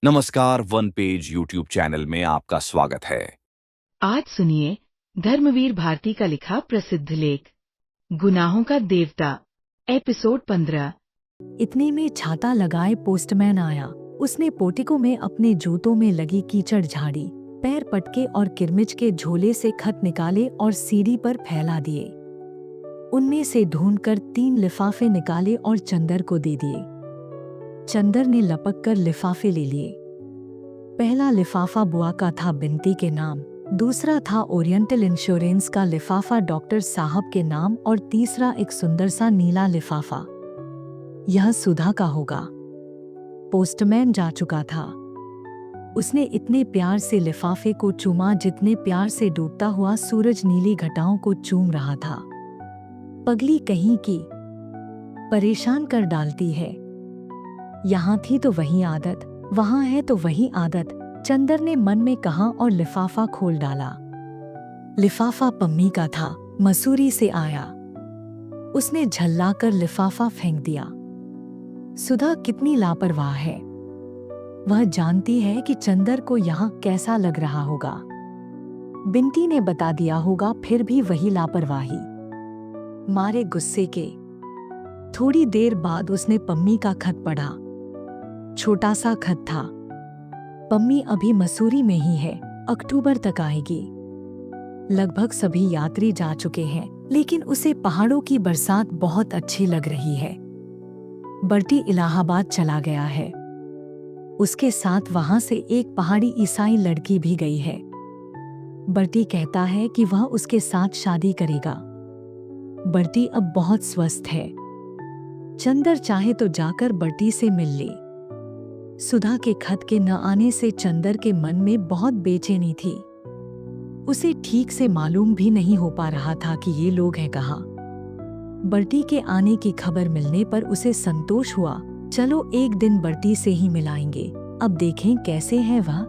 नमस्कार, one page YouTube channel में आपका स्वागत है। आज सुनिए धर्मवीर भारती का लिखा प्रसिद्ध लेख गुनाहों का देवता, एपिसोड 15। इतने में छाता लगाए पोस्टमैन आया। उसने पोटिको में अपने जूतों में लगी कीचड़ झाड़ी, पैर पटके और किरमिच के झोले से खत निकाले और सीढ़ी पर फैला दिए। उनमें से ढूंढकर 3 लिफाफे निकाले और चंदर को दे दिए। चंदर ने लपक कर लिफाफे ले लिए। पहला लिफाफा बुआ का था, बिनती के नाम। दूसरा था ओरिएंटल इंश्योरेंस का लिफाफा, डॉक्टर साहब के नाम। और तीसरा एक सुंदर सा नीला लिफाफा। यह सुधा का होगा। पोस्टमैन जा चुका था। उसने इतने प्यार से लिफाफे को चूमा जितने प्यार से डूबता हुआ सूरज नीली घटाओं को चूम रहा था। पगली कहीं की, परेशान कर डालती है। यहाँ थी तो वही आदत, वहाँ है तो वही आदत, चंदर ने मन में कहा और लिफाफा खोल डाला। लिफाफा पम्मी का था, मसूरी से आया। उसने झल्लाकर लिफाफा फेंक दिया। सुधा कितनी लापरवाह है। वह जानती है कि चंदर को यहाँ कैसा लग रहा होगा। बिनती ने बता दिया होगा, फिर भी वही लापरवाही। मारे गुस्से के थोड़ी देर बाद उसने पम्मी का खत पढ़ा। छोटा सा खत था। पम्मी अभी मसूरी में ही है, अक्टूबर तक आएगी। लगभग सभी यात्री जा चुके हैं, लेकिन उसे पहाड़ों की बरसात बहुत अच्छी लग रही है। बर्टी इलाहाबाद चला गया है। उसके साथ वहां से एक पहाड़ी ईसाई लड़की भी गई है। बर्टी कहता है कि वह उसके साथ शादी करेगा। बर्टी अब बहुत स्वस्थ है। चंदर चाहे तो जाकर बर्टी से मिल ले। सुधा के खत के न आने से चंदर के मन में बहुत बेचैनी थी। उसे ठीक से मालूम भी नहीं हो पा रहा था कि ये लोग हैं कहाँ। बर्टी के आने की खबर मिलने पर उसे संतोष हुआ। चलो एक दिन बर्टी से ही मिलाएंगे, अब देखें कैसे है वह।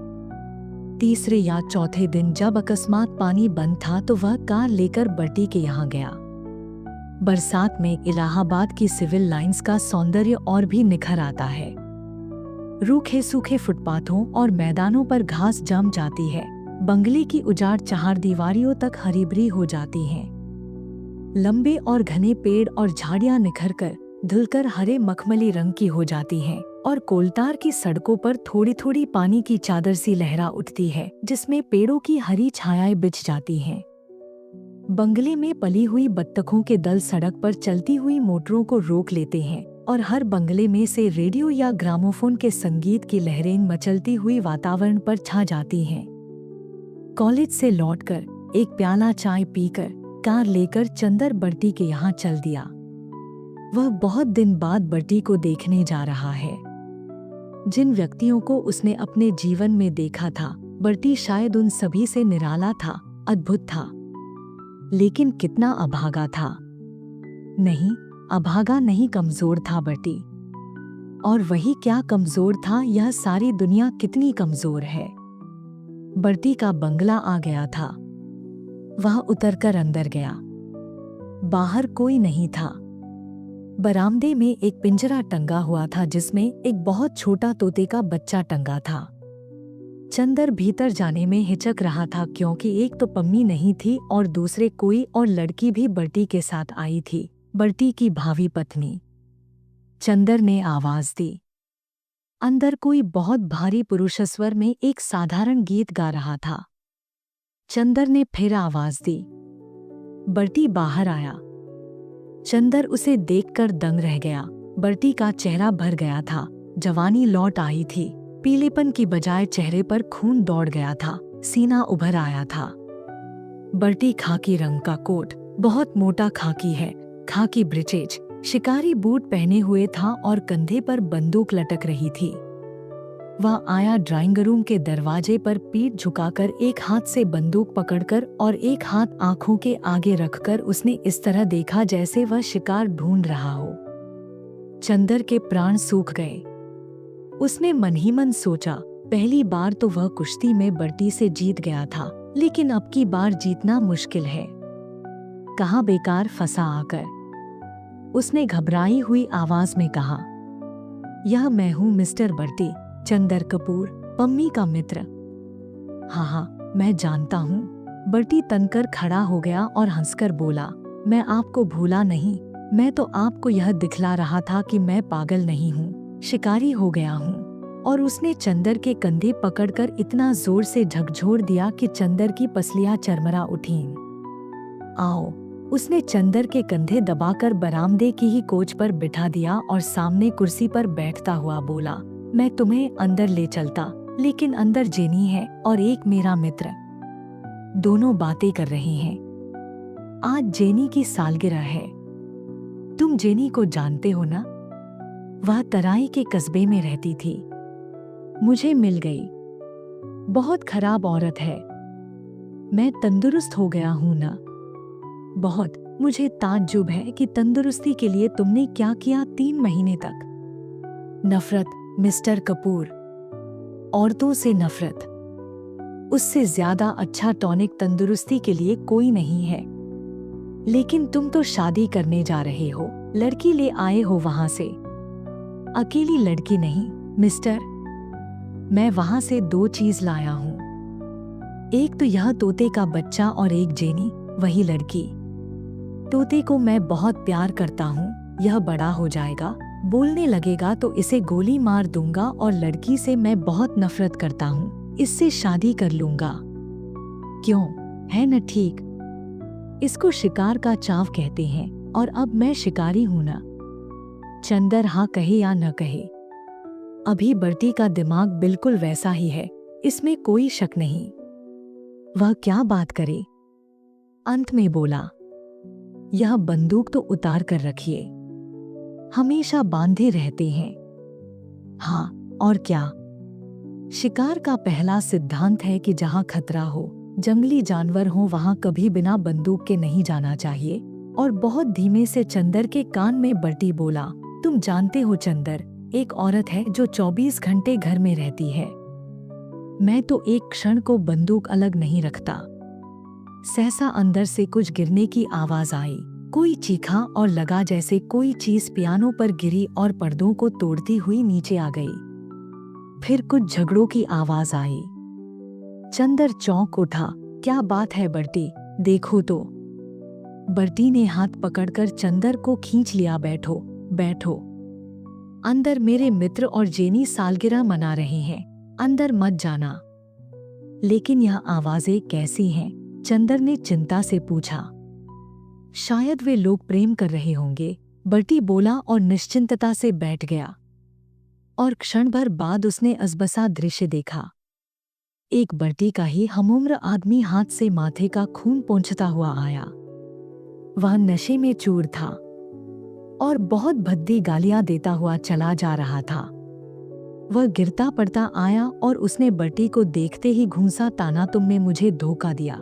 तीसरे या चौथे दिन जब अकस्मात पानी बंद था तो वह कार लेकर बर्टी के यहाँ गया। बरसात में इलाहाबाद की सिविल लाइंस का सौंदर्य और भी निखर आता है। रूखे सूखे फुटपाथों और मैदानों पर घास जम जाती है। बंगले की उजाड़ चहारदीवारियों तक हरी भरी हो जाती हैं। लंबे और घने पेड़ और झाड़ियां निखरकर धुलकर हरे मखमली रंग की हो जाती हैं और कोलतार की सड़कों पर थोड़ी थोड़ी पानी की चादर सी लहरा उठती है, जिसमें पेड़ों की हरी छायाएं बिछ जाती हैं। बंगले में पली हुई बत्तखों के दल सड़क पर चलती हुई मोटरों को रोक लेते हैं और हर बंगले में से रेडियो या ग्रामोफोन के संगीत की लहरें मचलती हुई वातावरण पर छा जाती हैं। कॉलेज से लौटकर एक प्याला चाय पीकर कार लेकर चंदर बर्टी के यहाँ चल दिया। वह बहुत दिन बाद बर्टी को देखने जा रहा है। जिन व्यक्तियों को उसने अपने जीवन में देखा था, बर्टी शायद उन सभी से निराला था, अद्भुत था। लेकिन कितना अभागा था। नहीं, अभागा नहीं, कमजोर था बर्टी। और वही क्या कमजोर था, यह सारी दुनिया कितनी कमजोर है। बर्टी का बंगला आ गया था। वह उतरकर अंदर गया। बाहर कोई नहीं था। बरामदे में एक पिंजरा टंगा हुआ था जिसमें एक बहुत छोटा तोते का बच्चा टंगा था। चंदर भीतर जाने में हिचक रहा था, क्योंकि एक तो पम्मी नहीं थी और दूसरे कोई और लड़की भी बर्टी के साथ आई थी, बर्टी की भावी पत्नी। चंदर ने आवाज दी। अंदर कोई बहुत भारी पुरुष स्वर में एक साधारण गीत गा रहा था। चंदर ने फिर आवाज दी। बर्टी बाहर आया। चंदर उसे देखकर दंग रह गया। बर्टी का चेहरा भर गया था। जवानी लौट आई थी। पीलेपन की बजाय चेहरे पर खून दौड़ गया था। सीना उभर आया था। बर्टी खाकी रंग का कोट, बहुत मोटा खाकी है, खाकी ब्रिचेज, शिकारी बूट पहने हुए था और कंधे पर बंदूक लटक रही थी। वह आया ड्राइंग रूम के दरवाजे पर पीठ झुकाकर, एक हाथ से बंदूक पकड़कर और एक हाथ आंखों के आगे रखकर उसने इस तरह देखा जैसे वह शिकार ढूंढ रहा हो। चंदर के प्राण सूख गए। उसने मन ही मन सोचा, पहली बार तो वह कुश्ती में बर्टी से जीत गया था, लेकिन अब की बार जीतना मुश्किल है। कहाँ बेकार फंसा आकर। उसने घबराई हुई आवाज में कहा, यह मैं हूँ मिस्टर बर्टी, चंदर कपूर, पम्मी का मित्र। हाँ हाँ, मैं जानता हूँ। बर्टी तनकर खड़ा हो गया और हंसकर बोला, मैं आपको भूला नहीं। मैं तो आपको यह दिखला रहा था कि मैं पागल नहीं हूँ, शिकारी हो गया हूँ। और उसने चंदर के कंधे पकड़कर इतना जोर से झकझोर दिया कि चंदर की पसलियां चरमरा उठीं। आओ, उसने चंदर के कंधे दबाकर बरामदे की ही कोच पर बिठा दिया और सामने कुर्सी पर बैठता हुआ बोला, मैं तुम्हें अंदर ले चलता, लेकिन अंदर जेनी है और एक मेरा मित्र। दोनों बातें कर रहे हैं। आज जेनी की सालगिरह है। तुम जेनी को जानते हो ना? वह तराई के कस्बे में रहती थी। मुझे मिल गई। बहुत खराब औरत है। मैं तंदुरुस्त हो गया हूं ना? बहुत। मुझे ताज्जुब है कि तंदुरुस्ती के लिए तुमने क्या किया 3 महीने तक। नफरत, मिस्टर कपूर। औरतों से नफरत। उससे ज्यादा अच्छा टॉनिक तंदुरुस्ती के लिए कोई नहीं है। लेकिन तुम तो शादी करने जा रहे हो, लड़की ले आए हो वहां से। अकेली लड़की नहीं, मिस्टर। मैं वहां से 2 चीज लाया हूं। एक तो यह तोते का बच्चा और एक जेनी, वही लड़की। तोते को मैं बहुत प्यार करता हूं। यह बड़ा हो जाएगा, बोलने लगेगा तो इसे गोली मार दूंगा। और लड़की से मैं बहुत नफरत करता हूं, इससे शादी कर लूंगा। क्यों, है न ठीक? इसको शिकार का चाव कहते हैं और अब मैं शिकारी हूं ना। चंदर हाँ कहे या न कहे, अभी बर्टी का दिमाग बिल्कुल वैसा ही है, इसमें कोई शक नहीं। वह क्या बात करे? अंत में बोला, यह बंदूक तो उतार कर रखिए। हमेशा बांधे रहते हैं। हाँ, और क्या? शिकार का पहला सिद्धांत है कि जहां खतरा हो, जंगली जानवर हो, वहां कभी बिना बंदूक के नहीं जाना चाहिए। और बहुत धीमे से चंदर के कान में बर्टी बोला, तुम जानते हो चंदर, एक औरत है जो 24 घंटे घर में रहती है। मैं तो एक क्षण को बंदूक अलग नहीं रखता। सहसा अंदर से कुछ गिरने की आवाज आई। कोई चीखा और लगा जैसे कोई चीज पियानो पर गिरी और पर्दों को तोड़ती हुई नीचे आ गई। फिर कुछ झगड़ों की आवाज आई। चंदर चौंक उठा। क्या बात है बर्टी, देखो तो। बर्टी ने हाथ पकड़कर चंदर को खींच लिया। बैठो, बैठो। अंदर मेरे मित्र और जेनी सालगिरह मना रहे हैं, अंदर मत जाना। लेकिन यह आवाजें कैसी हैं? चंदर ने चिंता से पूछा। शायद वे लोग प्रेम कर रहे होंगे, बर्टी बोला और निश्चिंतता से बैठ गया। और क्षण भर बाद उसने अजबसा दृश्य देखा। एक बर्टी का ही हमउम्र आदमी हाथ से माथे का खून पोंछता हुआ आया। वह नशे में चूर था और बहुत भद्दी गालियां देता हुआ चला जा रहा था। वह गिरता पड़ता आया और उसने बर्टी को देखते ही घूंसा ताना, तुमने मुझे धोखा दिया,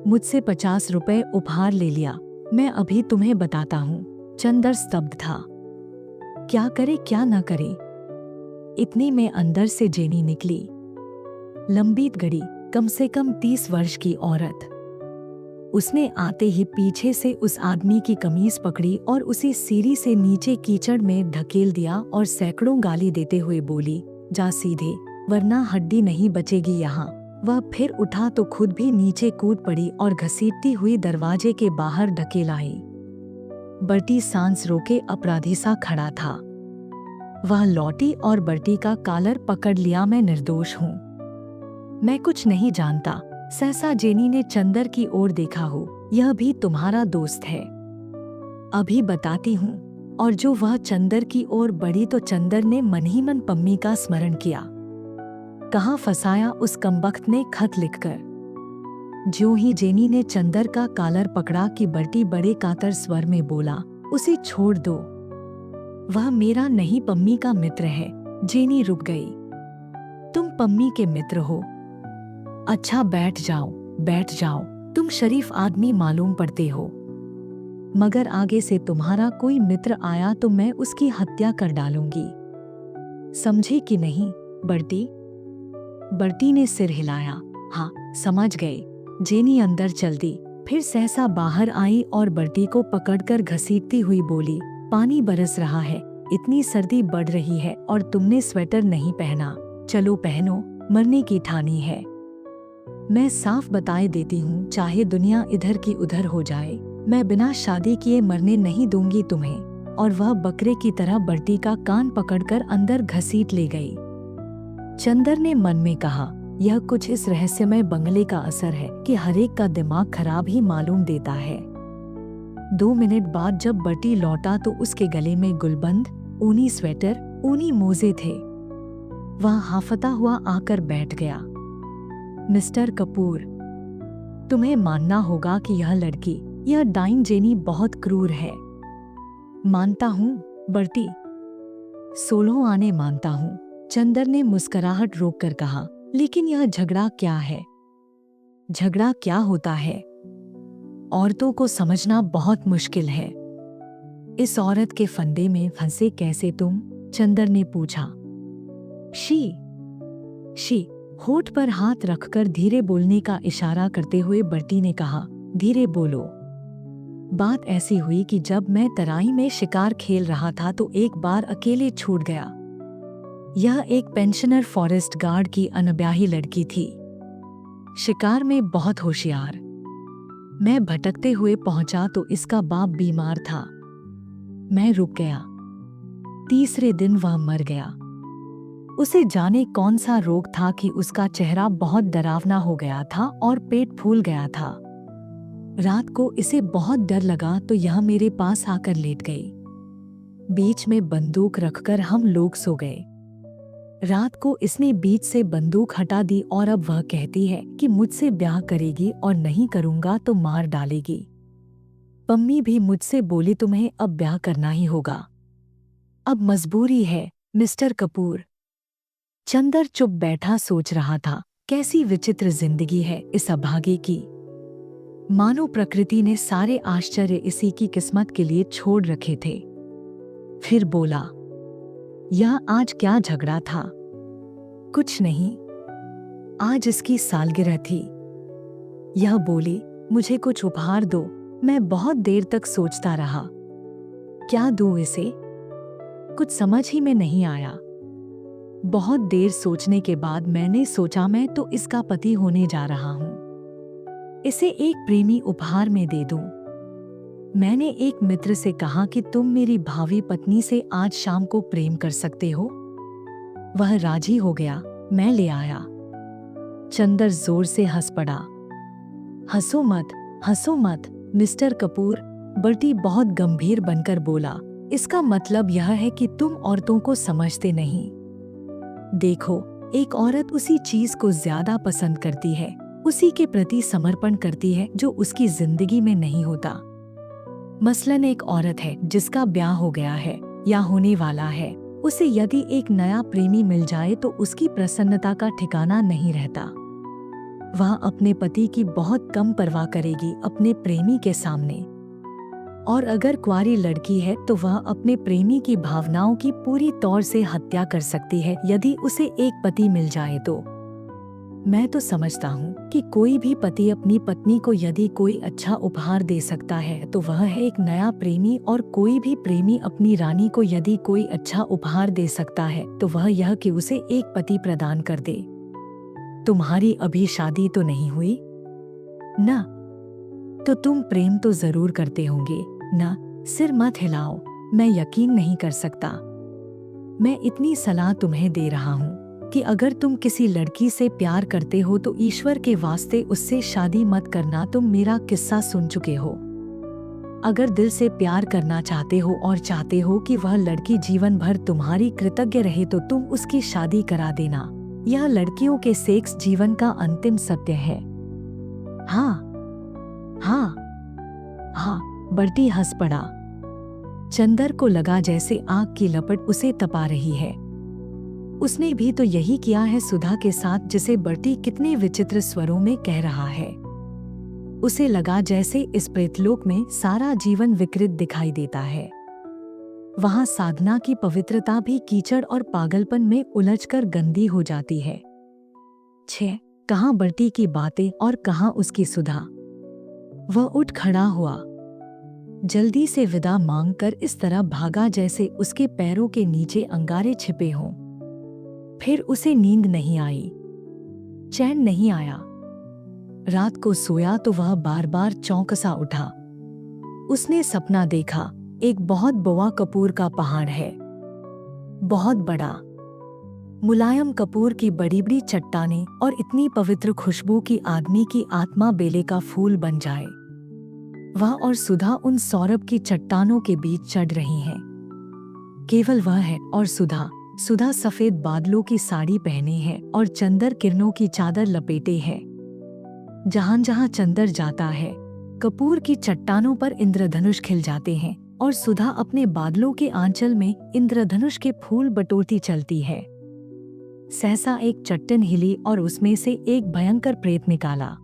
मुझसे 50 रुपए उपहार ले लिया, मैं अभी तुम्हें बताता हूँ। चंदर स्तब्ध था। क्या करे क्या न करे। इतने में अंदर से जेनी निकली। लंबी गड़ी, कम से कम 30 वर्ष की औरत। उसने आते ही पीछे से उस आदमी की कमीज पकड़ी और उसे सीढ़ी से नीचे कीचड़ में ढकेल दिया और सैकड़ों गाली देते हुए बोली, जा सीधे, वरना हड्डी नहीं बचेगी यहाँ। वह फिर उठा तो खुद भी नीचे कूद पड़ी और घसीटती हुई दरवाजे के बाहर ढकेल आई। बर्टी सांस रोके अपराधी सा खड़ा था। वह लौटी और बर्टी का कॉलर पकड़ लिया। मैं निर्दोष हूँ, मैं कुछ नहीं जानता। सहसा जेनी ने चंदर की ओर देखा। हो, यह भी तुम्हारा दोस्त है, अभी बताती हूँ। और जो वह चंदर की ओर बढ़ी तो चंदर ने मन ही मन पम्मी का स्मरण किया। कहाँ फंसाया उस कमबख्त ने खत लिखकर। ज्यों ही जेनी ने चंदर का कॉलर पकड़ा कि बर्टी बड़े कातर स्वर में बोला, उसे छोड़ दो, वह मेरा नहीं पम्मी का मित्र है। जेनी रुक गई। तुम पम्मी के मित्र हो? अच्छा, बैठ जाओ, बैठ जाओ, तुम शरीफ आदमी मालूम पड़ते हो। मगर आगे से तुम्हारा कोई मित्र आया तो मैं उसकी हत्या कर डालूंगी, समझे कि नहीं बर्टी? बर्टी ने सिर हिलाया। हाँ, समझ गए। जेनी अंदर चल दी, फिर सहसा बाहर आई और बर्टी को पकड़कर घसीटती हुई बोली, पानी बरस रहा है, इतनी सर्दी बढ़ रही है और तुमने स्वेटर नहीं पहना। चलो पहनो, मरने की ठानी है। मैं साफ बताए देती हूँ, चाहे दुनिया इधर की उधर हो जाए, मैं बिना शादी किए मरने नहीं दूंगी तुम्हें। और वह बकरे की तरह बर्टी का कान पकड़कर अंदर घसीट ले गई। चंदर ने मन में कहा, यह कुछ इस रहस्यमय बंगले का असर है कि हरेक का दिमाग खराब ही मालूम देता है। 2 मिनट बाद जब बर्टी लौटा तो उसके गले में गुलबंद, ऊनी स्वेटर, ऊनी मोजे थे। वह हाफता हुआ आकर बैठ गया। मिस्टर कपूर, तुम्हें मानना होगा कि यह लड़की, यह डाइन जेनी बहुत क्रूर है। मानता हूँ बर्टी, 16 आने मानता हूँ, चंदर ने मुस्कुराहट रोककर कहा। लेकिन यह झगड़ा क्या है? झगड़ा क्या होता है? औरतों को समझना बहुत मुश्किल है। इस औरत के फंदे में फंसे कैसे तुम? चंदर ने पूछा। शी होठ पर हाथ रखकर धीरे बोलने का इशारा करते हुए बर्टी ने कहा, धीरे बोलो। बात ऐसी हुई कि जब मैं तराई में शिकार खेल रहा था तो एक बार अकेले छूट गया। यह एक पेंशनर फॉरेस्ट गार्ड की अनब्याही लड़की थी, शिकार में बहुत होशियार। मैं भटकते हुए पहुंचा तो इसका बाप बीमार था। मैं रुक गया। तीसरे दिन वह मर गया। उसे जाने कौन सा रोग था कि उसका चेहरा बहुत डरावना हो गया था और पेट फूल गया था। रात को इसे बहुत डर लगा तो यह मेरे पास आकर लेट गई। बीच में बंदूक रखकर हम लोग सो गए। रात को इसने बीच से बंदूक हटा दी और अब वह कहती है कि मुझसे ब्याह करेगी और नहीं करूंगा तो मार डालेगी। पम्मी भी मुझसे बोली तुम्हें अब ब्याह करना ही होगा। अब मजबूरी है मिस्टर कपूर। चंदर चुप बैठा सोच रहा था, कैसी विचित्र जिंदगी है इस अभागे की। मानो प्रकृति ने सारे आश्चर्य इसी की किस्मत के लिए छोड़ रखे थे। फिर बोला, यह आज क्या झगड़ा था? कुछ नहीं, आज इसकी सालगिरह थी। यह बोली, मुझे कुछ उपहार दो। मैं बहुत देर तक सोचता रहा, क्या दूं इसे? कुछ समझ ही में नहीं आया। बहुत देर सोचने के बाद मैंने सोचा, मैं तो इसका पति होने जा रहा हूं, इसे एक प्रेमी उपहार में दे दूं। मैंने एक मित्र से कहा कि तुम मेरी भावी पत्नी से आज शाम को प्रेम कर सकते हो। वह राजी हो गया, मैं ले आया। चंदर जोर से हंस पड़ा। हंसो मत मिस्टर कपूर, बर्टी बहुत गंभीर बनकर बोला। इसका मतलब यह है कि तुम औरतों को समझते नहीं। देखो, एक औरत उसी चीज को ज्यादा पसंद करती है, उसी के प्रति समर्पण करती है जो उसकी जिंदगी में नहीं होता। मसलन एक औरत है जिसका ब्याह हो गया है या होने वाला है, उसे यदि एक नया प्रेमी मिल जाए तो उसकी प्रसन्नता का ठिकाना नहीं रहता। वह अपने पति की बहुत कम परवाह करेगी अपने प्रेमी के सामने। और अगर कुंवारी लड़की है तो वह अपने प्रेमी की भावनाओं की पूरी तौर से हत्या कर सकती है यदि उसे एक पति मिल जाए तो। मैं तो समझता हूँ कि कोई भी पति अपनी पत्नी को यदि कोई अच्छा उपहार दे सकता है तो वह है एक नया प्रेमी, और कोई भी प्रेमी अपनी रानी को यदि कोई अच्छा उपहार दे सकता है तो वह यह कि उसे एक पति प्रदान कर दे। तुम्हारी अभी शादी तो नहीं हुई ना, तो तुम प्रेम तो जरूर करते होंगे ना? सिर मत हिलाओ, मैं यकीन नहीं कर सकता। मैं इतनी सलाह तुम्हें दे रहा हूँ कि अगर तुम किसी लड़की से प्यार करते हो तो ईश्वर के वास्ते उससे शादी मत करना। तुम मेरा किस्सा सुन चुके हो। अगर दिल से प्यार करना चाहते हो और चाहते हो कि वह लड़की जीवन भर तुम्हारी कृतज्ञ रहे तो तुम उसकी शादी करा देना। यह लड़कियों के सेक्स जीवन का अंतिम सत्य है। हाँ, बर्टी हंस पड़ा। चंदर को लगा जैसे आग की लपट उसे तपा रही है। उसने भी तो यही किया है सुधा के साथ, जिसे बर्टी कितने विचित्र स्वरों में कह रहा है। उसे लगा जैसे इस प्रेतलोक में सारा जीवन विकृत दिखाई देता है। वहां साधना की पवित्रता भी कीचड़ और पागलपन में उलझकर गंदी हो जाती है। कहाँ बर्टी की बातें और कहाँ उसकी सुधा। वह उठ खड़ा हुआ। जल्दी से विदा मांगकर इस तरह भागा जैसे उसके पैरों के नीचे अंगारे छिपे हों। फिर उसे नींद नहीं आई, चैन नहीं आया। रात को सोया तो वह बार बार चौंकसा उठा। उसने सपना देखा, एक बहुत बड़ा कपूर का पहाड़ है, बहुत बड़ा, मुलायम कपूर की बड़ी बड़ी चट्टानें और इतनी पवित्र खुशबू कि आदमी की आत्मा बेले का फूल बन जाए। वह और सुधा उन सौरभ की चट्टानों के बीच चढ़ रही हैं। केवल वह है और सुधा। सुधा सफेद बादलों की साड़ी पहने है और चंद्र किरणों की चादर लपेटे है। जहां जहां चंद्र जाता है, कपूर की चट्टानों पर इंद्रधनुष खिल जाते हैं और सुधा अपने बादलों के आंचल में इंद्रधनुष के फूल बटोरती चलती है। सहसा एक चट्टान हिली और उसमें से एक भयंकर प्रेत निकाला।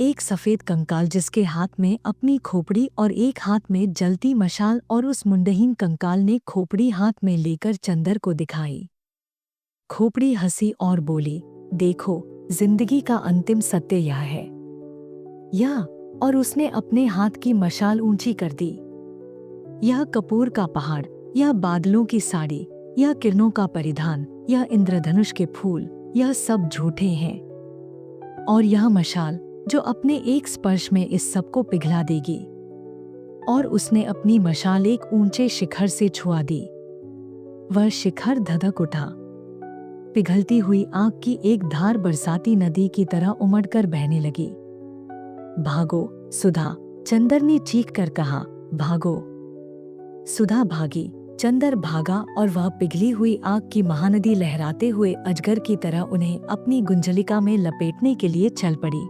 एक सफेद कंकाल जिसके हाथ में अपनी खोपड़ी और एक हाथ में जलती मशाल, और उस मुंडहीन कंकाल ने खोपड़ी हाथ में लेकर चंद्र को दिखाई। खोपड़ी हंसी और बोली, देखो, जिंदगी का अंतिम सत्य यह है। यह, और उसने अपने हाथ की मशाल ऊंची कर दी। यह कपूर का पहाड़, यह बादलों की साड़ी, यह किरणों का परिधान, यह इंद्रधनुष के फूल, यह सब झूठे हैं। और यह मशाल जो अपने एक स्पर्श में इस सब को पिघला देगी। और उसने अपनी मशाल एक ऊंचे शिखर से छुआ दी। वह शिखर धधक उठा। पिघलती हुई आग की एक धार बरसाती नदी की तरह उमड़कर बहने लगी। भागो सुधा, चंद्र ने चीख कर कहा, भागो। सुधा भागी, चंद्र भागा और वह पिघली हुई आग की महानदी लहराते हुए अजगर की तरह उन्हें अपनी गुंजलिका में लपेटने के लिए चल पड़ी।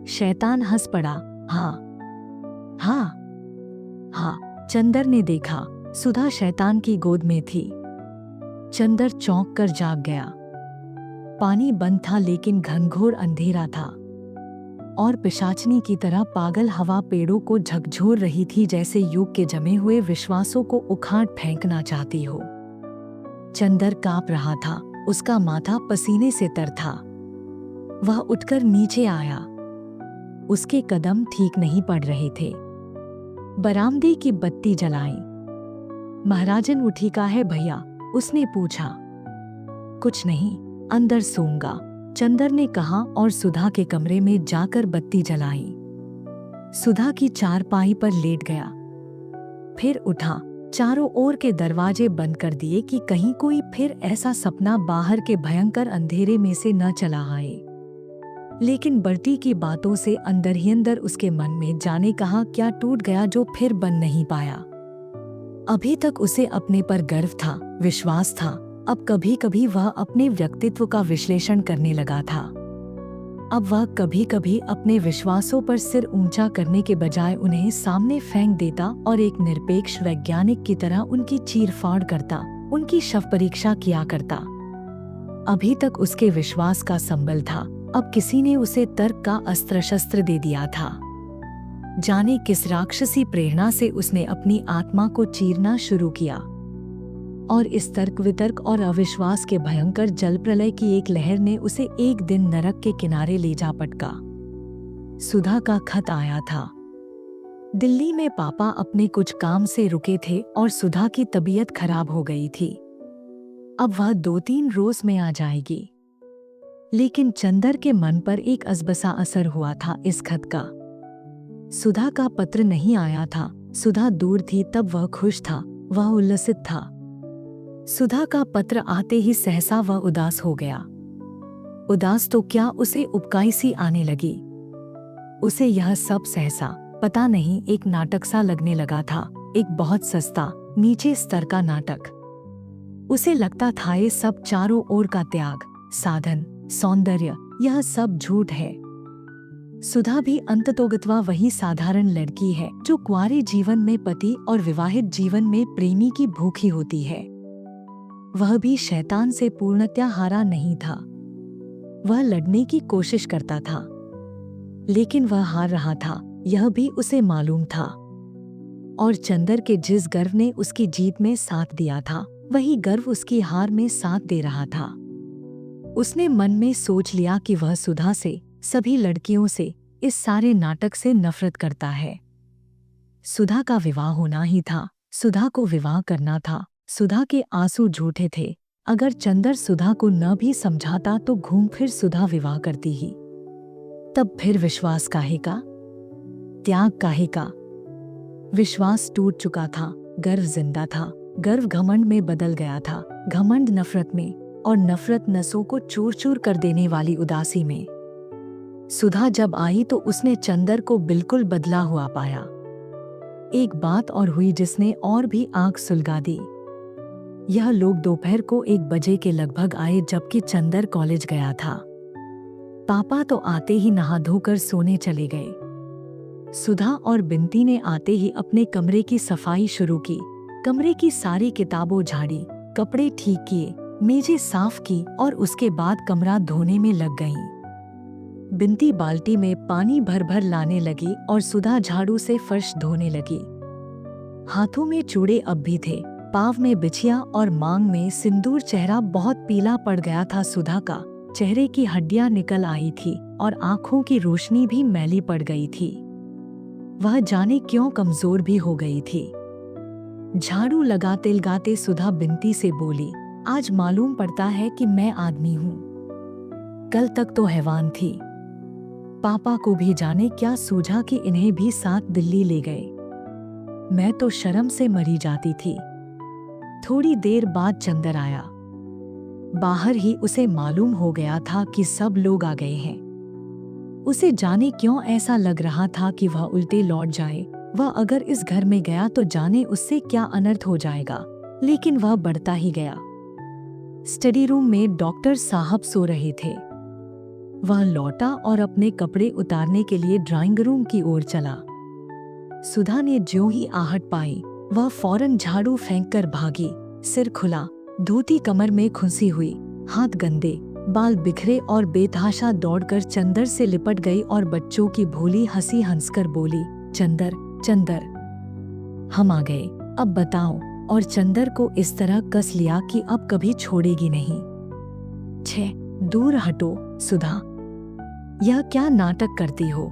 शैतान हंस पड़ा। हाँ हाँ हाँ, चंद्र ने देखा, सुधा शैतान की गोद में थी। चंद्र चौंक कर जाग गया। पानी बंद था लेकिन घनघोर अंधेरा था और पिशाचनी की तरह पागल हवा पेड़ों को झकझोर रही थी, जैसे युग के जमे हुए विश्वासों को उखाड़ फेंकना चाहती हो। चंद्र कांप रहा था, उसका माथा पसीने से तर था। वह उठकर नीचे आया। उसके कदम ठीक नहीं पड़ रहे थे। बरामदे की बत्ती जलाई। महाराजन उठी का है भैया? उसने पूछा। कुछ नहीं, अंदर सोऊंगा, चंद्र ने कहा और सुधा के कमरे में जाकर बत्ती जलाई। सुधा की चारपाई पर लेट गया। फिर उठा, चारों ओर के दरवाजे बंद कर दिए कि कहीं कोई फिर ऐसा सपना बाहर के भयंकर अंधेरे में से न चला आए। लेकिन बर्टी की बातों से अंदर ही अंदर उसके मन में जाने कहा क्या टूट गया जो फिर बन नहीं पाया। अभी तक उसे अपने पर गर्व था, विश्वास था। अब कभी कभी वह अपने व्यक्तित्व का विश्लेषण करने लगा था। अब वह कभी कभी अपने विश्वासों पर सिर ऊंचा करने के बजाय उन्हें सामने फेंक देता और एक निरपेक्ष वैज्ञानिक की तरह उनकी चीरफाड़ करता, उनकी शव परीक्षा किया करता। अभी तक उसके विश्वास का संबल था, अब किसी ने उसे तर्क का अस्त्र शस्त्र दे दिया था। जाने किस राक्षसी प्रेरणा से उसने अपनी आत्मा को चीरना शुरू किया और इस तर्क वितर्क और अविश्वास के भयंकर जल प्रलय की एक लहर ने उसे एक दिन नरक के किनारे ले जा पटका। सुधा का खत आया था। दिल्ली में पापा अपने कुछ काम से रुके थे और सुधा की तबीयत खराब हो गई थी। अब वह 2-3 रोज में आ जाएगी। लेकिन चंद्र के मन पर एक अजबसा असर हुआ था इस खत का। सुधा का पत्र नहीं आया था। सुधा दूर थी तब वह खुश था, वह उल्लसित था। सुधा का पत्र आते ही सहसा वह उदास हो गया। उदास तो क्या, उसे उबकाई सी आने लगी। उसे यह सब सहसा पता नहीं एक नाटक सा लगने लगा था, एक बहुत सस्ता नीचे स्तर का नाटक। उसे लगता था ये सब चारों ओर का त्याग, साधन, सौंदर्य, यह सब झूठ है। सुधा भी अंततोगत्वा वही साधारण लड़की है जो कुंवारे जीवन में पति और विवाहित जीवन में प्रेमी की भूखी होती है। वह भी शैतान से पूर्णतया हारा नहीं था। वह लड़ने की कोशिश करता था, लेकिन वह हार रहा था, यह भी उसे मालूम था। और चंद्र के जिस गर्व ने उसकी जीत में साथ दिया था, वही गर्व उसकी हार में साथ दे रहा था। उसने मन में सोच लिया कि वह सुधा से, सभी लड़कियों से, इस सारे नाटक से नफरत करता है। सुधा का विवाह होना ही था, सुधा को विवाह करना था। सुधा के आंसू झूठे थे। अगर चंदर सुधा को न भी समझाता तो घूम फिर सुधा विवाह करती ही। तब फिर विश्वास काहे का, त्याग काहे का? विश्वास टूट चुका था, गर्व जिंदा था। गर्व घमंड में बदल गया था, घमंड नफरत में, और नफरत नसों को चूर चूर कर देने वाली उदासी में। सुधा जब आई तो उसने चंदर को बिल्कुल बदला हुआ पाया। एक बात और हुई जिसने और भी आंख सुलगा दी। यह लोग दोपहर को 1 बजे के लगभग आए जबकि चंदर कॉलेज गया था। पापा तो आते ही नहा धोकर सोने चले गए। सुधा और बिंती ने आते ही अपने कमरे की सफाई शुरू की। कमरे की सारी किताबों झाड़ी, कपड़े ठीक किए, मेजें साफ की और उसके बाद कमरा धोने में लग गईं। बिंती बाल्टी में पानी भर भर लाने लगी और सुधा झाड़ू से फर्श धोने लगी। हाथों में चूड़े अब भी थे, पाँव में बिछिया और मांग में सिंदूर। चेहरा बहुत पीला पड़ गया था सुधा का, चेहरे की हड्डियां निकल आई थी और आंखों की रोशनी भी मैली पड़ गई थी। वह जाने क्यों कमजोर भी हो गई थी। झाड़ू लगाते लगाते सुधा बिंती से बोली, आज मालूम पड़ता है कि मैं आदमी हूँ, कल तक तो हैवान थी। पापा को भी जाने क्या सूझा कि इन्हें भी साथ दिल्ली ले गए। मैं तो शर्म से मरी जाती थी। थोड़ी देर बाद चंदर आया। बाहर ही उसे मालूम हो गया था कि सब लोग आ गए हैं। उसे जाने क्यों ऐसा लग रहा था कि वह उल्टे लौट जाए। वह अगर इस घर में गया तो जाने उससे क्या अनर्थ हो जाएगा, लेकिन वह बढ़ता ही गया। स्टडी रूम में डॉक्टर साहब सो रहे थे। वह लौटा और अपने कपड़े उतारने के लिए ड्राइंग रूम की ओर चला। सुधा ने ज्यों ही आहट पाई, वह फौरन झाड़ू फेंककर भागी। सिर खुला, धोती कमर में खुंसी हुई, हाथ गंदे, बाल बिखरे और बेतहाशा दौड़कर चंदर से लिपट गई और बच्चों की भोली हंसी हंसकर बोली, चंदर चंदर, हम आ गए, अब बताओ। और चंदर को इस तरह कस लिया कि अब कभी छोड़ेगी नहीं। छे, दूर हटो सुधा, यह क्या नाटक करती हो?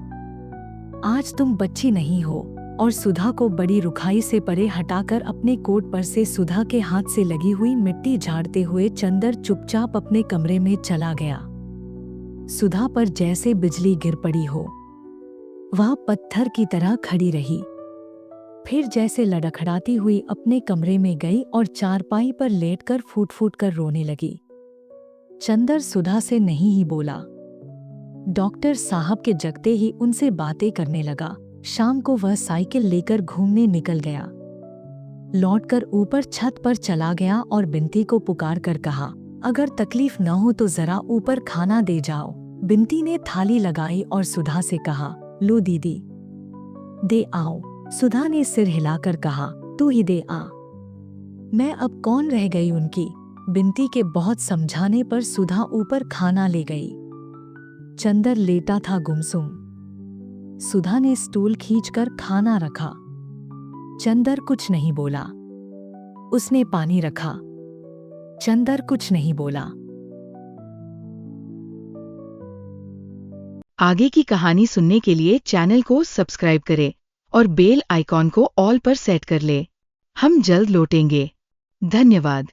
आज तुम बच्ची नहीं हो। और सुधा को बड़ी रुखाई से परे हटाकर अपने कोट पर से सुधा के हाथ से लगी हुई मिट्टी झाड़ते हुए चंदर चुपचाप अपने कमरे में चला गया। सुधा पर जैसे बिजली गिर पड़ी हो। वह पत्थर की तरह खड़ी रही, फिर जैसे लड़खड़ाती हुई अपने कमरे में गई और चारपाई पर लेटकर फूट फूट कर रोने लगी। चंदर सुधा से नहीं ही बोला। डॉक्टर साहब के जगते ही उनसे बातें करने लगा। शाम को वह साइकिल लेकर घूमने निकल गया। लौटकर ऊपर छत पर चला गया और बिंती को पुकार कर कहा, अगर तकलीफ न हो तो जरा ऊपर खाना दे जाओ। बिंती ने थाली लगाई और सुधा से कहा, लो दीदी, दे आओ। सुधा ने सिर हिलाकर कहा, तू ही दे आ, मैं अब कौन रह गई उनकी। बिंती के बहुत समझाने पर सुधा ऊपर खाना ले गई। चंदर लेटा था गुमसुम। सुधा ने स्टूल खींचकर खाना रखा। चंदर कुछ नहीं बोला। उसने पानी रखा। चंदर कुछ नहीं बोला। आगे की कहानी सुनने के लिए चैनल को सब्सक्राइब करें और बेल आइकॉन को ऑल पर सेट कर ले। हम जल्द लौटेंगे। धन्यवाद।